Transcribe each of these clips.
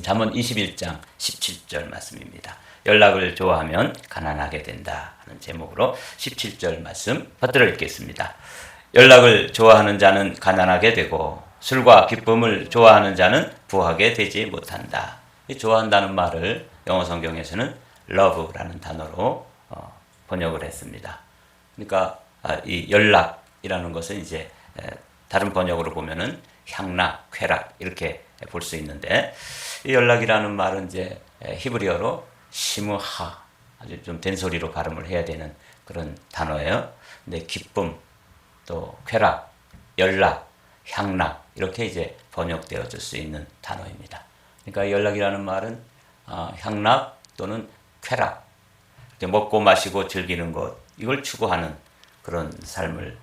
잠언 21장 17절 말씀입니다. 연락을 좋아하면 가난하게 된다 하는 제목으로 17절 말씀 받들어 읽겠습니다. 연락을 좋아하는 자는 가난하게 되고 술과 기쁨을 좋아하는 자는 부하게 되지 못한다. 이 좋아한다는 말을 영어 성경에서는 love라는 단어로 번역을 했습니다. 그러니까 이 연락이라는 것은 이제 다른 번역으로 보면은 향락, 쾌락 이렇게 볼 수 있는데, 이 연락이라는 말은 이제 히브리어로 시무하, 아주 좀 된소리로 발음을 해야 되는 그런 단어예요. 근데 기쁨, 또 쾌락, 연락, 향락 이렇게 이제 번역되어질 수 있는 단어입니다. 그러니까 연락이라는 말은 향락 또는 쾌락, 먹고 마시고 즐기는 것, 이걸 추구하는 그런 삶을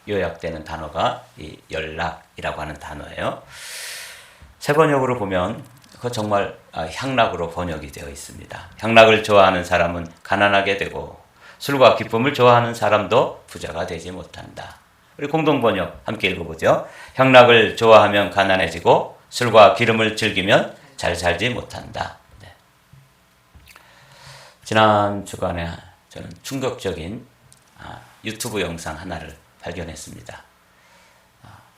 요약되는 단어가 이 연락이라고 하는 단어예요. 새 번역으로 보면 그 정말 향락으로 번역이 되어 있습니다. 향락을 좋아하는 사람은 가난하게 되고 술과 기쁨을 좋아하는 사람도 부자가 되지 못한다. 우리 공동 번역 함께 읽어보죠. 향락을 좋아하면 가난해지고 술과 기름을 즐기면 잘 살지 못한다. 네. 지난 주간에 저는 충격적인 유튜브 영상 하나를 발견했습니다.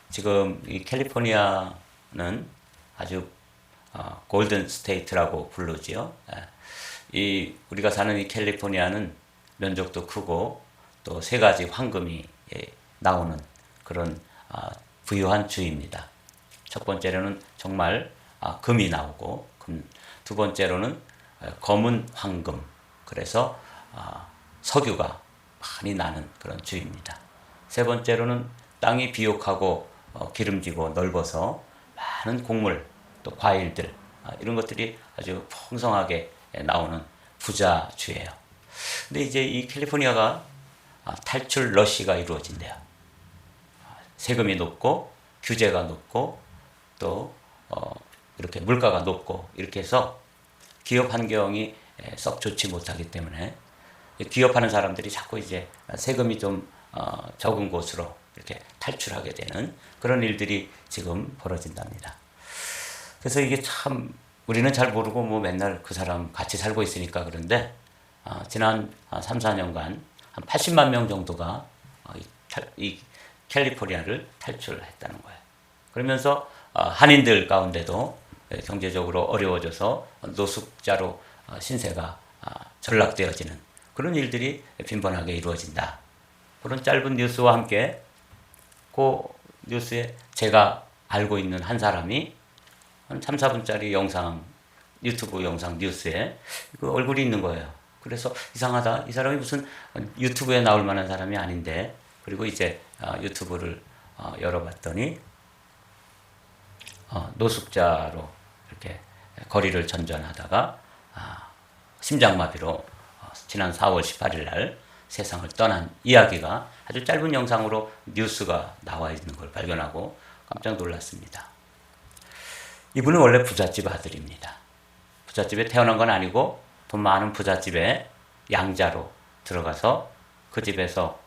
지금 이 캘리포니아는 아주 골든 스테이트라고 부르지요. 이 우리가 사는 이 캘리포니아는 면적도 크고 또 세 가지 황금이 나오는 그런 부유한 주입니다. 첫 번째로는 정말 금이 나오고, 두 번째로는 검은 황금, 그래서 석유가 많이 나는 그런 주입니다. 세 번째로는 땅이 비옥하고 기름지고 넓어서 많은 곡물, 또 과일들, 이런 것들이 아주 풍성하게 나오는 부자주예요. 근데 이제 이 캘리포니아가 탈출 러시가 이루어진대요. 세금이 높고 규제가 높고 또 이렇게 물가가 높고 이렇게 해서 기업 환경이 썩 좋지 못하기 때문에 기업하는 사람들이 자꾸 이제 세금이 좀 적은 곳으로 이렇게 탈출하게 되는 그런 일들이 지금 벌어진답니다. 그래서 이게 참 우리는 잘 모르고 뭐 맨날 그 사람 같이 살고 있으니까 그런데 지난 3, 4년간 한 80만 명 정도가 이 캘리포니아를 탈출했다는 거예요. 그러면서 한인들 가운데도 경제적으로 어려워져서 노숙자로 신세가 전락되어지는 그런 일들이 빈번하게 이루어진다. 그런 짧은 뉴스와 함께 그 뉴스에 제가 알고 있는 한 사람이 한 3, 4분짜리 영상, 유튜브 영상 뉴스에 그 얼굴이 있는 거예요. 그래서 이상하다. 이 사람이 무슨 유튜브에 나올 만한 사람이 아닌데, 그리고 이제 유튜브를 열어봤더니 노숙자로 이렇게 거리를 전전하다가 심장마비로 지난 4월 18일 날 세상을 떠난 이야기가 아주 짧은 영상으로 뉴스가 나와 있는 걸 발견하고 깜짝 놀랐습니다. 이분은 원래 부잣집 아들입니다. 부잣집에 태어난 건 아니고 돈 많은 부잣집에 양자로 들어가서 그 집에서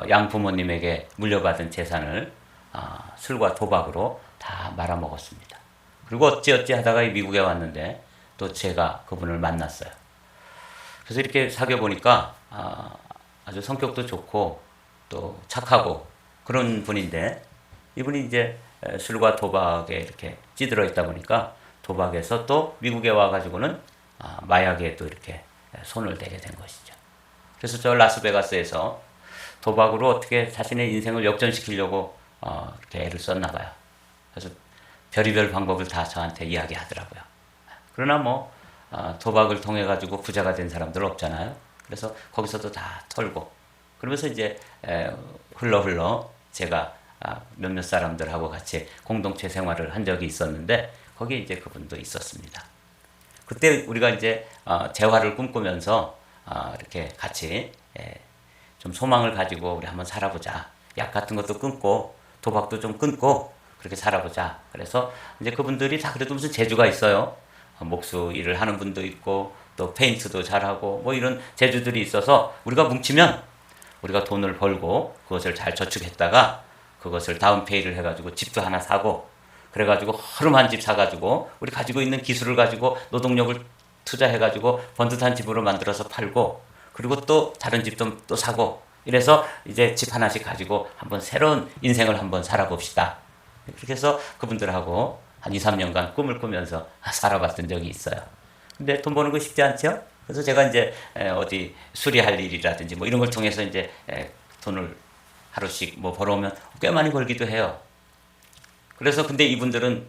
양부모님에게 물려받은 재산을 술과 도박으로 다 말아먹었습니다. 그리고 어찌어찌 하다가 미국에 왔는데 또 제가 그분을 만났어요. 그래서 이렇게 사귀어 보니까 아주 성격도 좋고 또 착하고 그런 분인데, 이분이 이제 술과 도박에 이렇게 찌들어 있다 보니까 도박에서 또 미국에 와가지고는 마약에 또 이렇게 손을 대게 된 것이죠. 그래서 저 라스베가스에서 도박으로 어떻게 자신의 인생을 역전시키려고 이렇게 애를 썼나 봐요. 그래서 별의별 방법을 다 저한테 이야기하더라고요. 그러나 뭐 도박을 통해 가지고 부자가 된 사람들 없잖아요. 그래서 거기서도 다 털고, 그러면서 이제 흘러 제가 몇몇 사람들하고 같이 공동체 생활을 한 적이 있었는데, 거기에 이제 그분도 있었습니다. 그때 우리가 이제 재활을 꿈꾸면서 이렇게 같이 좀 소망을 가지고 우리 한번 살아보자. 약 같은 것도 끊고 도박도 좀 끊고 그렇게 살아보자. 그래서 이제 그분들이 다 그래도 무슨 재주가 있어요. 목수 일을 하는 분도 있고 또 페인트도 잘하고 뭐 이런 재주들이 있어서 우리가 뭉치면 우리가 돈을 벌고 그것을 잘 저축했다가 그것을 다운페이를 해가지고 집도 하나 사고, 그래가지고 허름한 집 사가지고 우리 가지고 있는 기술을 가지고 노동력을 투자해가지고 번듯한 집으로 만들어서 팔고 그리고 또 다른 집도 또 사고 이래서 이제 집 하나씩 가지고 한번 새로운 인생을 한번 살아봅시다. 그렇게 해서 그분들하고 한 2, 3년간 꿈을 꾸면서 살아봤던 적이 있어요. 근데 돈 버는 거 쉽지 않죠? 그래서 제가 이제 어디 수리할 일이라든지 뭐 이런 걸 통해서 이제 돈을 하루씩 뭐 벌어오면 꽤 많이 벌기도 해요. 그래서 근데 이분들은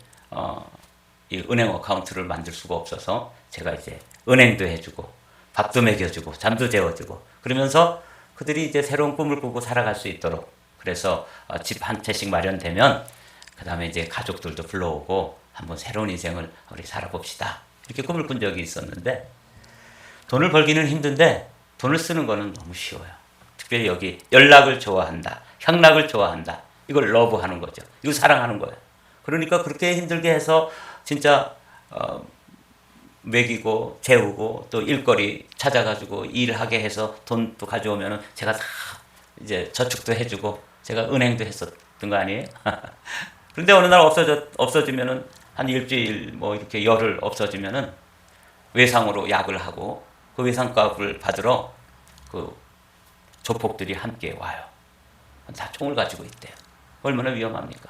이 은행 어카운트를 만들 수가 없어서 제가 이제 은행도 해주고 밥도 먹여주고 잠도 재워주고 그러면서 그들이 이제 새로운 꿈을 꾸고 살아갈 수 있도록 그래서 집 한 채씩 마련되면 그 다음에 이제 가족들도 불러오고 한번 새로운 인생을 우리 살아봅시다. 이렇게 꿈을 꾼 적이 있었는데 돈을 벌기는 힘든데 돈을 쓰는 거는 너무 쉬워요. 특별히 여기 연락을 좋아한다, 향락을 좋아한다. 이걸 러브하는 거죠. 이거 사랑하는 거예요. 그러니까 그렇게 힘들게 해서 진짜 먹이고 재우고 또 일거리 찾아가지고 일하게 해서 돈도 가져오면은 제가 다 이제 저축도 해주고 제가 은행도 했었던 거 아니에요? 그런데 어느 날 없어지면은 한 일주일 뭐 이렇게 열흘 없어지면은 외상으로 약을 하고 그 외상값을 받으러 그 조폭들이 함께 와요. 다 총을 가지고 있대요. 얼마나 위험합니까?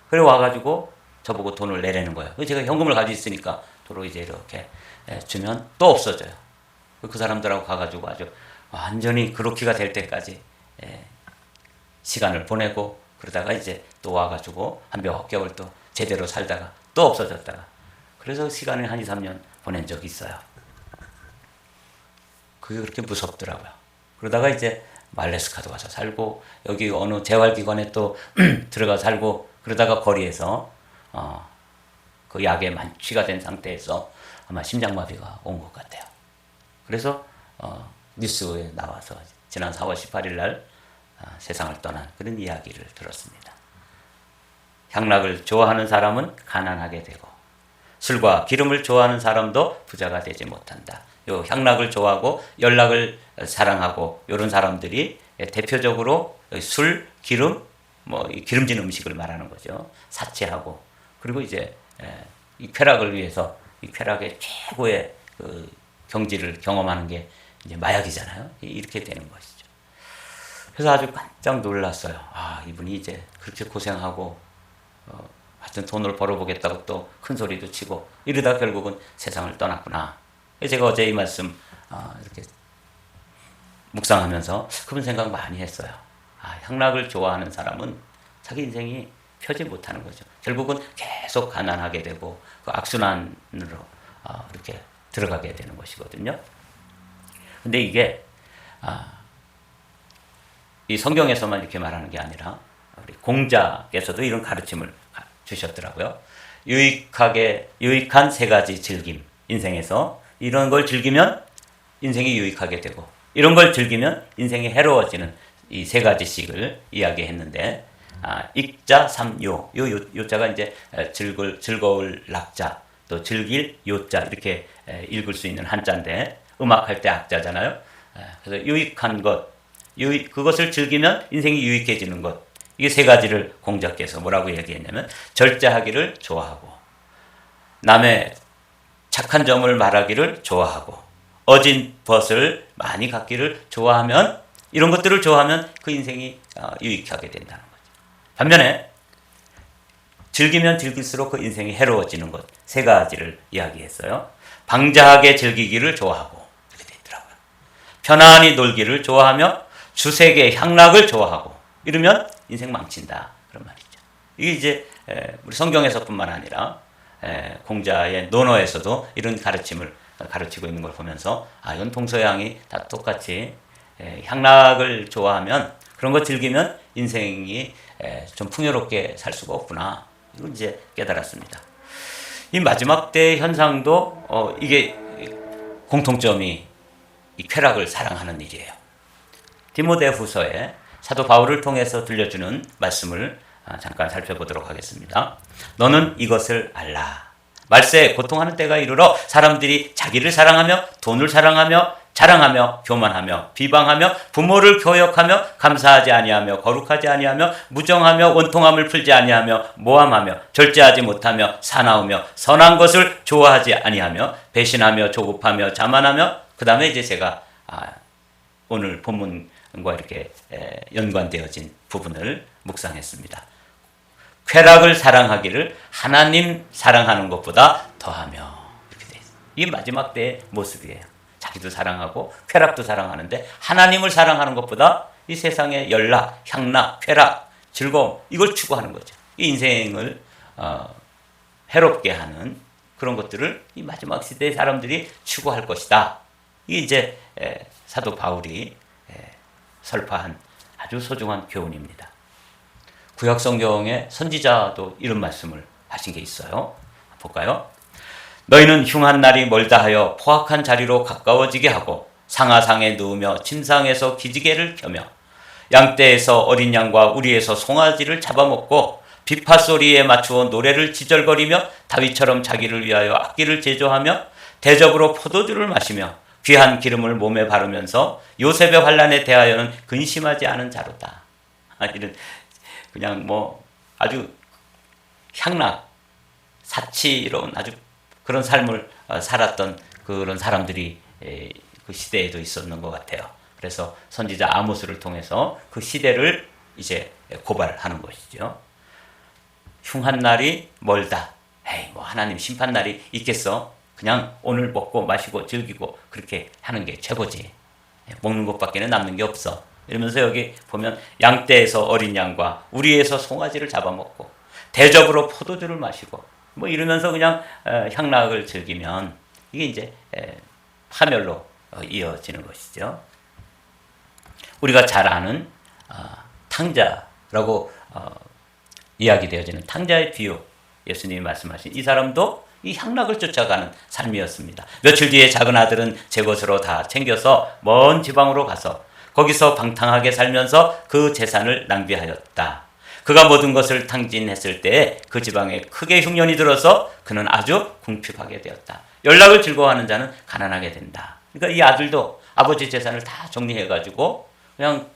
그래 와가지고 저보고 돈을 내라는 거예요. 제가 현금을 가지고 있으니까 도로 이제 이렇게 주면 또 없어져요. 그 사람들하고 가가지고 아주 완전히 그렇게가 될 때까지 시간을 보내고 그러다가 이제 또 와가지고 한 몇 개월 또 제대로 살다가 또 없어졌다가 그래서 시간을 한 2, 3년 보낸 적이 있어요. 그게 그렇게 무섭더라고요. 그러다가 이제 말레스카도 와서 살고 여기 어느 재활기관에 또 들어가 살고 그러다가 거리에서 그 약에 만취가 된 상태에서 아마 심장마비가 온 것 같아요. 그래서 뉴스에 나와서 지난 4월 18일 날 세상을 떠난 그런 이야기를 들었습니다. 향락을 좋아하는 사람은 가난하게 되고 술과 기름을 좋아하는 사람도 부자가 되지 못한다. 요 향락을 좋아하고 연락을 사랑하고 이런 사람들이 대표적으로 술, 기름, 뭐 기름진 음식을 말하는 거죠. 사치하고 그리고 이제 이 쾌락을 위해서 이 쾌락의 최고의 그 경지를 경험하는 게 이제 마약이잖아요. 이렇게 되는 것이죠. 그래서 아주 깜짝 놀랐어요. 아, 이분이 이제 그렇게 고생하고 하여튼 돈을 벌어보겠다고 또 큰 소리도 치고 이러다 결국은 세상을 떠났구나. 제가 어제 이 말씀 이렇게 묵상하면서 그런 생각 많이 했어요. 아, 향락을 좋아하는 사람은 자기 인생이 펴지 못하는 거죠. 결국은 계속 가난하게 되고 그 악순환으로 이렇게 들어가게 되는 것이거든요. 근데 이게 이 성경에서만 이렇게 말하는 게 아니라 우리 공자께서도 이런 가르침을 주셨더라고요. 유익한 세 가지 즐김. 인생에서 이런 걸 즐기면 인생이 유익하게 되고 이런 걸 즐기면 인생이 해로워지는 이 세 가지씩을 이야기했는데 익자 삼요 요자가 이제 즐거울 낙자 또 즐길 요자 이렇게 읽을 수 있는 한자인데 음악할 때 악자잖아요. 그래서 유익한 것 그것을 즐기면 인생이 유익해지는 것 이게 세 가지를 공자께서 뭐라고 얘기했냐면 절제하기를 좋아하고 남의 착한 점을 말하기를 좋아하고 어진 벗을 많이 갖기를 좋아하면 이런 것들을 좋아하면 그 인생이 유익하게 된다는 거죠. 반면에 즐기면 즐길수록 그 인생이 해로워지는 것 세 가지를 이야기했어요. 방자하게 즐기기를 좋아하고 이렇게 돼 있더라고요. 편안히 놀기를 좋아하며 주색의 향락을 좋아하고 이러면 인생 망친다 그런 말이죠. 이게 이제 우리 성경에서뿐만 아니라 공자의 논어에서도 이런 가르침을 가르치고 있는 걸 보면서 이건 동서양이 다 똑같이 향락을 좋아하면 그런 거 즐기면 인생이 좀 풍요롭게 살 수가 없구나. 이걸 이제 깨달았습니다. 이 마지막 때의 현상도 이게 공통점이 이 쾌락을 사랑하는 일이에요. 디모데후서에 사도 바울을 통해서 들려주는 말씀을 잠깐 살펴보도록 하겠습니다. 너는 이것을 알라. 말세에 고통하는 때가 이르러 사람들이 자기를 사랑하며 돈을 사랑하며 자랑하며 교만하며 비방하며 부모를 교역하며 감사하지 아니하며 거룩하지 아니하며 무정하며 원통함을 풀지 아니하며 모함하며 절제하지 못하며 사나우며 선한 것을 좋아하지 아니하며 배신하며 조급하며 자만하며, 그 다음에 이제 제가 오늘 본문과 이렇게 연관되어진 부분을 묵상했습니다. 쾌락을 사랑하기를 하나님 사랑하는 것보다 더하며, 이렇게 돼 있어요. 이게 마지막 때의 모습이에요. 자기도 사랑하고 쾌락도 사랑하는데 하나님을 사랑하는 것보다 이 세상의 연락, 향락, 쾌락, 즐거움, 이걸 추구하는 거죠. 이 인생을 해롭게 하는 그런 것들을 이 마지막 시대의 사람들이 추구할 것이다. 이게 이제 사도 바울이 설파한 아주 소중한 교훈입니다. 구약 성경의 선지자도 이런 말씀을 하신 게 있어요. 볼까요? 너희는 흉한 날이 멀다 하여 포악한 자리로 가까워지게 하고 상하상에 누우며 침상에서 기지개를 켜며 양떼에서 어린 양과 우리에서 송아지를 잡아먹고 비파 소리에 맞추어 노래를 지절거리며 다윗처럼 자기를 위하여 악기를 제조하며 대접으로 포도주를 마시며 귀한 기름을 몸에 바르면서 요셉의 환난에 대하여는 근심하지 않은 자로다. 이런 그냥 뭐 아주 향락, 사치로운 아주 그런 삶을 살았던 그런 사람들이 그 시대에도 있었는 것 같아요. 그래서 선지자 아모스를 통해서 그 시대를 이제 고발하는 것이죠. 흉한 날이 멀다. 에이, 뭐 하나님 심판 날이 있겠어? 그냥 오늘 먹고 마시고 즐기고 그렇게 하는 게 최고지. 먹는 것밖에는 남는 게 없어. 이러면서 여기 보면 양떼에서 어린 양과 우리에서 송아지를 잡아먹고 대접으로 포도주를 마시고 뭐 이러면서 그냥 향락을 즐기면 이게 이제 파멸로 이어지는 것이죠. 우리가 잘 아는 탕자라고 이야기되어지는 탕자의 비유, 예수님이 말씀하신 이 사람도 이 향락을 쫓아가는 삶이었습니다. 며칠 뒤에 작은 아들은 제 것으로 다 챙겨서 먼 지방으로 가서 거기서 방탕하게 살면서 그 재산을 낭비하였다. 그가 모든 것을 탕진했을 때에 그 지방에 크게 흉년이 들어서 그는 아주 궁핍하게 되었다. 연락을 즐거워하는 자는 가난하게 된다. 그러니까 이 아들도 아버지 재산을 다 정리해가지고 그냥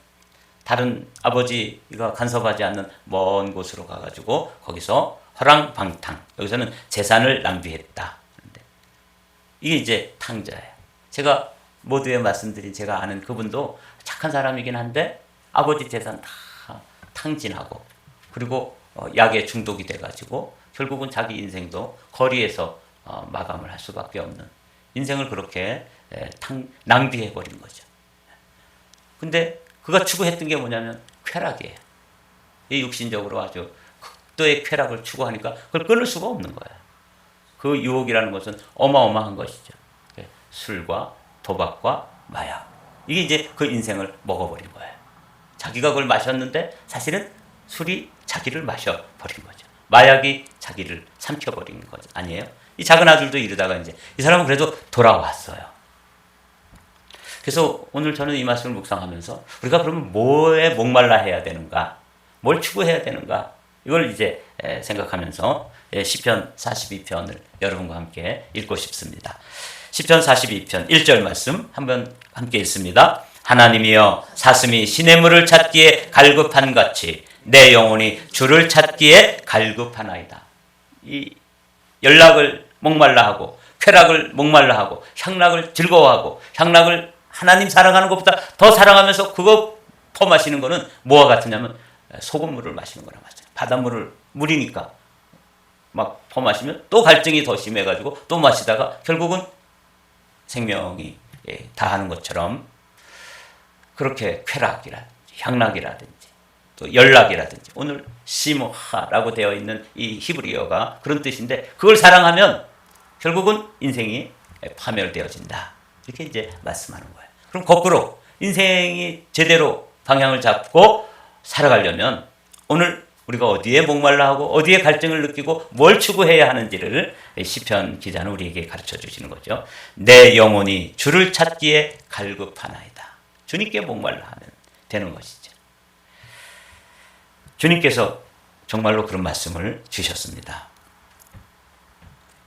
다른 아버지가 간섭하지 않는 먼 곳으로 가가지고 거기서 허랑방탕, 여기서는 재산을 낭비했다. 이게 이제 탕자예요. 제가 모두에 말씀드린 제가 아는 그분도 착한 사람이긴 한데 아버지 재산 다 탕진하고 그리고 약에 중독이 돼가지고 결국은 자기 인생도 거리에서 마감을 할 수밖에 없는 인생을 그렇게 낭비해버린 거죠. 근데 그가 추구했던 게 뭐냐면 쾌락이에요. 이 육신적으로 아주 극도의 쾌락을 추구하니까 그걸 끊을 수가 없는 거예요. 그 유혹이라는 것은 어마어마한 것이죠. 술과 도박과 마약. 이게 이제 그 인생을 먹어버린 거예요. 자기가 그걸 마셨는데 사실은 술이 자기를 마셔버린 거죠. 마약이 자기를 삼켜버린 거죠. 아니에요? 이 작은 아들도 이러다가 이제 이 사람은 그래도 돌아왔어요. 그래서 오늘 저는 이 말씀을 묵상하면서 우리가 그러면 뭐에 목말라 해야 되는가? 뭘 추구해야 되는가? 이걸 이제 생각하면서 시편 42편을 여러분과 함께 읽고 싶습니다. 시편 42편 1절 말씀 한번 함께 읽습니다. 하나님이여 사슴이 시냇물을 찾기에 갈급한 같이 내 영혼이 주를 찾기에 갈급하나이다. 이 연락을 목말라 하고 쾌락을 목말라 하고 향락을 즐거워하고 향락을 하나님 사랑하는 것보다 더 사랑하면서 그거 퍼마시는 거는 뭐와 같으냐면 소금물을 마시는 거랑 맞아요. 바닷물을 물이니까 막 퍼마시면 또 갈증이 더 심해가지고 또 마시다가 결국은 생명이 다하는 것처럼 그렇게 쾌락이라든지 향락이라든지 또 연락이라든지 오늘 시모하라고 되어 있는 이 히브리어가 그런 뜻인데 그걸 사랑하면 결국은 인생이 파멸되어진다. 이렇게 이제 말씀하는 거예요. 그럼 거꾸로 인생이 제대로 방향을 잡고 살아가려면 오늘 우리가 어디에 목말라 하고 어디에 갈증을 느끼고 뭘 추구해야 하는지를 시편 기자는 우리에게 가르쳐 주시는 거죠. 내 영혼이 주를 찾기에 갈급하나이다. 주님께 목말라 하면 되는 것이죠. 주님께서 정말로 그런 말씀을 주셨습니다.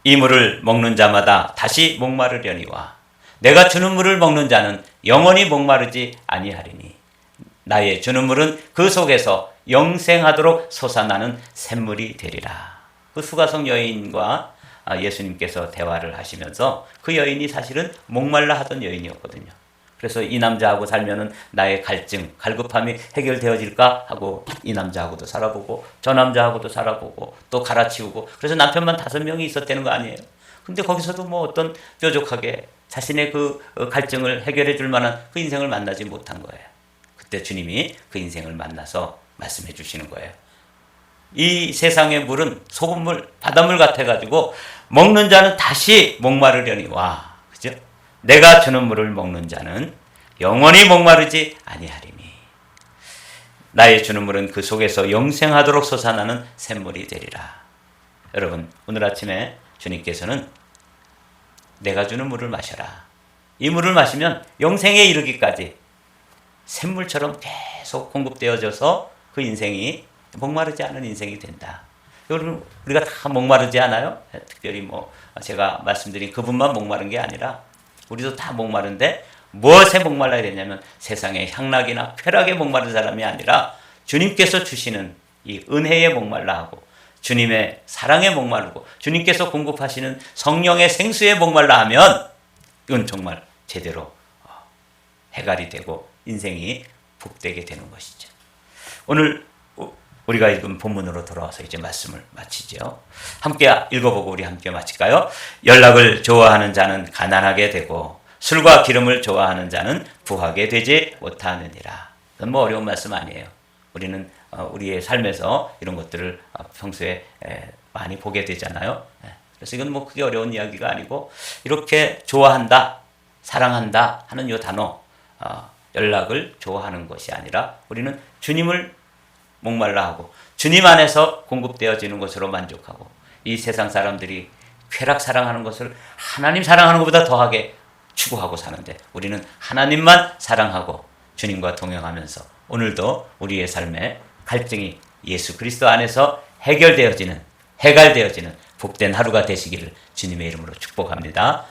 이 물을 먹는 자마다 다시 목마르려니와 내가 주는 물을 먹는 자는 영원히 목마르지 아니하리니 나의 주는 물은 그 속에서 영생하도록 솟아나는 샘물이 되리라. 그 수가성 여인과 예수님께서 대화를 하시면서 그 여인이 사실은 목말라 하던 여인이었거든요. 그래서 이 남자하고 살면은 나의 갈증, 갈급함이 해결되어질까 하고 이 남자하고도 살아보고 저 남자하고도 살아보고 또 갈아치우고 그래서 남편만 5명이 있었다는 거 아니에요. 근데 거기서도 뭐 어떤 뾰족하게 자신의 그 갈증을 해결해 줄 만한 그 인생을 만나지 못한 거예요. 그때 주님이 그 인생을 만나서 말씀해 주시는 거예요. 이 세상의 물은 소금물, 바닷물 같아가지고 먹는 자는 다시 목마르려니 와, 그죠? 내가 주는 물을 먹는 자는 영원히 목마르지 아니하리니 나의 주는 물은 그 속에서 영생하도록 솟아나는 샘물이 되리라. 여러분, 오늘 아침에 주님께서는 내가 주는 물을 마셔라. 이 물을 마시면 영생에 이르기까지 샘물처럼 계속 공급되어져서 그 인생이 목마르지 않은 인생이 된다. 여러분, 우리가 다 목마르지 않아요? 특별히 뭐 제가 말씀드린 그분만 목마른 게 아니라 우리도 다 목마른데 무엇에 목말라야 되냐면 세상의 향락이나 쾌락에 목마른 사람이 아니라 주님께서 주시는 이 은혜에 목말라 하고 주님의 사랑에 목마르고 주님께서 공급하시는 성령의 생수에 목말라 하면 이건 정말 제대로 해갈이 되고 인생이 복되게 되는 것이죠. 오늘 우리가 읽은 본문으로 돌아와서 이제 말씀을 마치죠. 함께 읽어보고 우리 함께 마칠까요? 연락을 좋아하는 자는 가난하게 되고 술과 기름을 좋아하는 자는 부하게 되지 못하느니라. 이건 뭐 어려운 말씀 아니에요. 우리는 우리의 삶에서 이런 것들을 평소에 많이 보게 되잖아요. 그래서 이건 뭐 크게 어려운 이야기가 아니고 이렇게 좋아한다, 사랑한다 하는 이 단어, 연락을 좋아하는 것이 아니라 우리는 주님을 목말라 하고 주님 안에서 공급되어지는 것으로 만족하고 이 세상 사람들이 쾌락 사랑하는 것을 하나님 사랑하는 것보다 더하게 추구하고 사는데 우리는 하나님만 사랑하고 주님과 동행하면서 오늘도 우리의 삶의 갈증이 예수 그리스도 안에서 해결되어지는 복된 하루가 되시기를 주님의 이름으로 축복합니다.